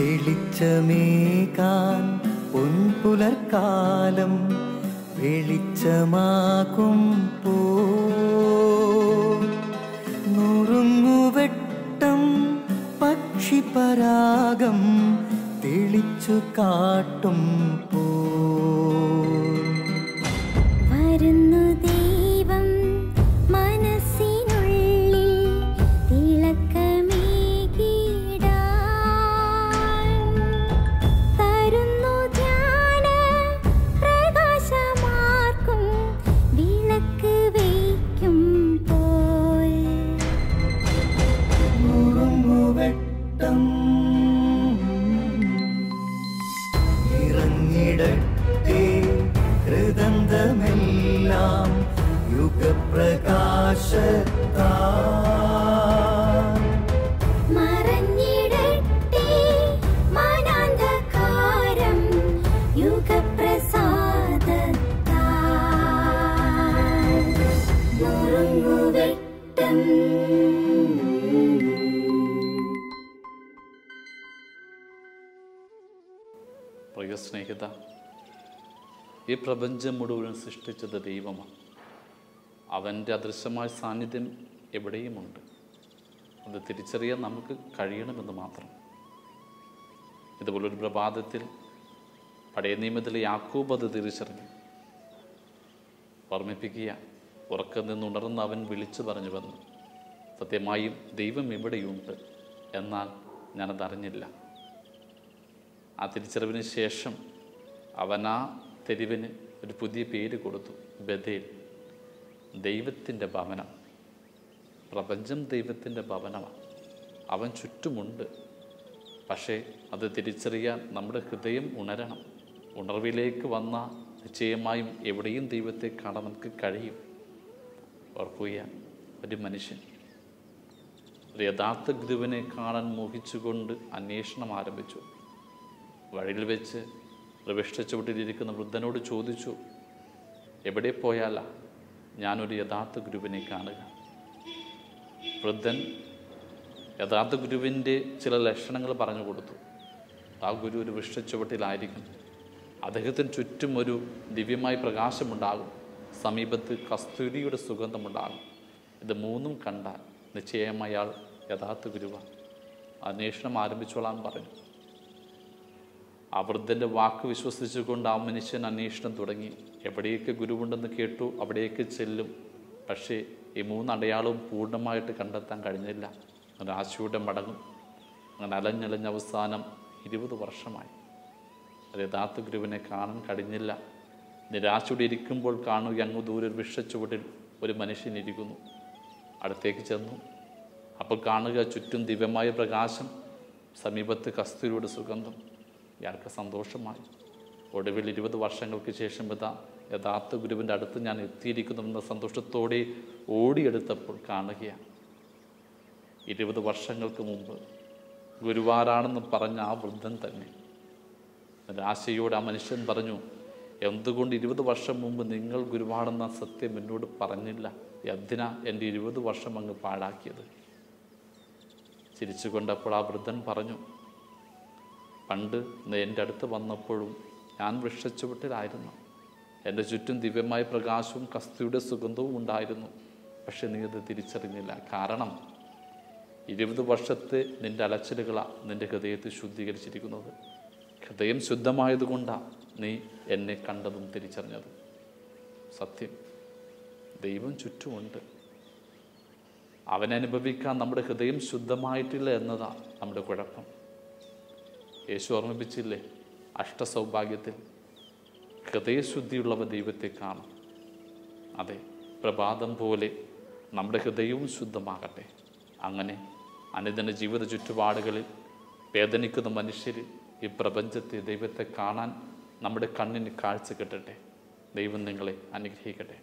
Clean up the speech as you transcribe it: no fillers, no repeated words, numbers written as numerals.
തെളിച്ചമേകാൻ പൊൻപുലർക്കാലം വെളിച്ചമാകുമ്പോ നുറുങ്ങുവെട്ടം പക്ഷിപരാഗം തെളിച്ചു കാട്ടുമ്പോ വരുന്നു ദൈവം മനസ്സിനുള്ളിൽ തിളക്കമേകിടാൻ തരുന്നു ധ്യാന പ്രകാശമാർക്കും വിളക്ക് വയ്ക്കുമ്പോൾ നുറുങ്ങുവെട്ടം ഇറങ്ങിടട്ടെ ഹൃദന്തമെല്ലാം യുഗപ്രകാശത്താൽ മറഞ്ഞിടട്ടെ മനാന്ധകാരം യുഗപ്രസാദത്താൽ നുറുങ്ങുവെട്ടം. പ്രിയ സ്നേഹിത, ഈ പ്രപഞ്ചം മുഴുവൻ സൃഷ്ടിച്ചത് ദൈവമാണ്. അവൻ്റെ അദൃശ്യമായ സാന്നിധ്യം എവിടെയുമുണ്ട്. അത് തിരിച്ചറിയാൻ നമുക്ക് കഴിയണമെന്ന് മാത്രം. ഇതുപോലൊരു പ്രഭാതത്തിൽ പഴയ നിയമത്തിലെ യാക്കോബ് അത് തിരിച്ചറിഞ്ഞു. ഓർമ്മിപ്പിക്കുക, ഉറക്കം നിന്നുണർന്ന് അവൻ വിളിച്ചു പറഞ്ഞു വന്നു, സത്യമായും ദൈവം ഇവിടെയുണ്ട്, എന്നാൽ ഞാനതറിഞ്ഞില്ല. ആ തിരിച്ചറിവിന് ശേഷം അവൻ ആ തെരുവിന് ഒരു പുതിയ പേര് കൊടുത്തു, ബഥേൽ, ദൈവത്തിൻ്റെ ഭവനം. പ്രപഞ്ചം ദൈവത്തിൻ്റെ ഭവനമാണ്. അവൻ ചുറ്റുമുണ്ട്. പക്ഷേ അത് തിരിച്ചറിയാൻ നമ്മുടെ ഹൃദയം ഉണരണം. ഉണർവിലേക്ക് വന്ന നിശ്ചയമായും എവിടെയും ദൈവത്തെ കാണാൻ നമുക്ക് കഴിയും. ഓർക്കുക, ഒരു മനുഷ്യൻ ഒരു യഥാർത്ഥ ഗുരുവിനെ കാണാൻ മോഹിച്ചുകൊണ്ട് അന്വേഷണം ആരംഭിച്ചു. വഴിയിൽ വെച്ച് പ്രവിഷ്ടച്ചുവട്ടിലിരിക്കുന്ന വൃദ്ധനോട് ചോദിച്ചു, എവിടെ പോയാലാ ഞാനൊരു യഥാർത്ഥ ഗുരുവിനെ കാണുക? വൃദ്ധൻ യഥാർത്ഥ ഗുരുവിൻ്റെ ചില ലക്ഷണങ്ങൾ പറഞ്ഞു കൊടുത്തു. ആ ഗുരു ഒരു വൃക്ഷച്ചുവട്ടിലായിരിക്കും. അദ്ദേഹത്തിന് ചുറ്റും ഒരു ദിവ്യമായ പ്രകാശമുണ്ടാകും. സമീപത്ത് കസ്തൂരിയുടെ സുഗന്ധമുണ്ടാകും. ഇത് മൂന്നും കണ്ടാൽ നിശ്ചയം അയാൾ യഥാർത്ഥ ഗുരുവാണ്. അന്വേഷണം ആരംഭിച്ചോളാൻ പറഞ്ഞു. ആ വൃദ്ധൻ്റെ വാക്ക് വിശ്വസിച്ചുകൊണ്ട് ആ മനുഷ്യൻ അന്വേഷണം തുടങ്ങി. എവിടെയൊക്കെ ഗുരുവുണ്ടെന്ന് കേട്ടു അവിടേക്ക് ചെല്ലും. പക്ഷേ ഈ മൂന്നടയാളവും പൂർണ്ണമായിട്ട് കണ്ടെത്താൻ കഴിഞ്ഞില്ല. നിരാശയുടെ മടങ്ങും. അങ്ങനെ അലഞ്ഞലഞ്ഞ അവസാനം 20 വർഷമായി. ഒരു യഥാർത്ഥ ഗുരുവിനെ കാണാൻ കഴിഞ്ഞില്ല. നിരാശയോടെ ഇരിക്കുമ്പോൾ കാണുക, അങ്ങ് ദൂരെ ഒരു വൃക്ഷച്ചുവട്ടിൽ ഒരു മനുഷ്യൻ ഇരിക്കുന്നു. അടുത്തേക്ക് ചെന്നു. അപ്പോൾ കാണുക, ചുറ്റും ദിവ്യമായ പ്രകാശം, സമീപത്ത് കസ്തൂരിയുടെ സുഗന്ധം. ഇയാൾക്ക് സന്തോഷമായി. ഒടുവിൽ 20 വർഷങ്ങൾക്ക് ശേഷം യഥാർത്ഥ ഗുരുവിൻ്റെ അടുത്ത് ഞാൻ എത്തിയിരിക്കുന്നുവെന്ന സന്തോഷത്തോടെ ഓടിയെടുത്തപ്പോൾ കാണുകയാണ്, 20 വർഷങ്ങൾക്ക് മുമ്പ് ഗുരുവാരാണെന്ന് പറഞ്ഞ ആ വൃദ്ധൻ തന്നെ. നിരാശയോടെ ആ മനുഷ്യൻ പറഞ്ഞു, എന്തുകൊണ്ട് 20 വർഷം മുമ്പ് നിങ്ങൾ ഗുരുവാണെന്ന സത്യം എന്നോട് പറഞ്ഞില്ല? എന്തിനാ എൻ്റെ 20 വർഷം അങ്ങ് പാഴാക്കിയത്? ചിരിച്ചുകൊണ്ടപ്പോൾ ആ വൃദ്ധൻ പറഞ്ഞു, പണ്ട് എൻ്റെ അടുത്ത് വന്നപ്പോഴും ഞാൻ വൃക്ഷച്ചുവട്ടിലായിരുന്നു. എൻ്റെ ചുറ്റും ദിവ്യമായ പ്രകാശവും കസ്തൂരിയുടെ സുഗന്ധവും ഉണ്ടായിരുന്നു. പക്ഷെ നീ അത് തിരിച്ചറിഞ്ഞില്ല. കാരണം 20 വർഷത്തെ നിൻ്റെ അലച്ചിലുകളാണ് നിൻ്റെ ഹൃദയത്തെ ശുദ്ധീകരിച്ചിരിക്കുന്നത്. ഹൃദയം ശുദ്ധമായതുകൊണ്ടാണ് നീ എന്നെ കണ്ടതും തിരിച്ചറിഞ്ഞതും. സത്യം, ദൈവം ചുറ്റുമുണ്ട്. അവനനുഭവിക്കാൻ നമ്മുടെ ഹൃദയം ശുദ്ധമായിട്ടില്ല എന്നതാണ് നമ്മുടെ കുഴപ്പം. യേശു ഓർമ്മിപ്പിച്ചില്ലേ, അഷ്ടസൗഭാഗ്യത്തിൽ ഹൃദയശുദ്ധിയുള്ളവ ദൈവത്തെ കാണും. അതെ, പ്രഭാതം പോലെ നമ്മുടെ ഹൃദയവും ശുദ്ധമാകട്ടെ. അങ്ങനെ അനുദിന ജീവിത ചുറ്റുപാടുകളിൽ വേദനിക്കുന്ന മനുഷ്യർ ഈ പ്രപഞ്ചത്തെ, ദൈവത്തെ കാണാൻ നമ്മുടെ കണ്ണിന് കാഴ്ച കിട്ടട്ടെ. ദൈവം നിങ്ങളെ അനുഗ്രഹിക്കട്ടെ.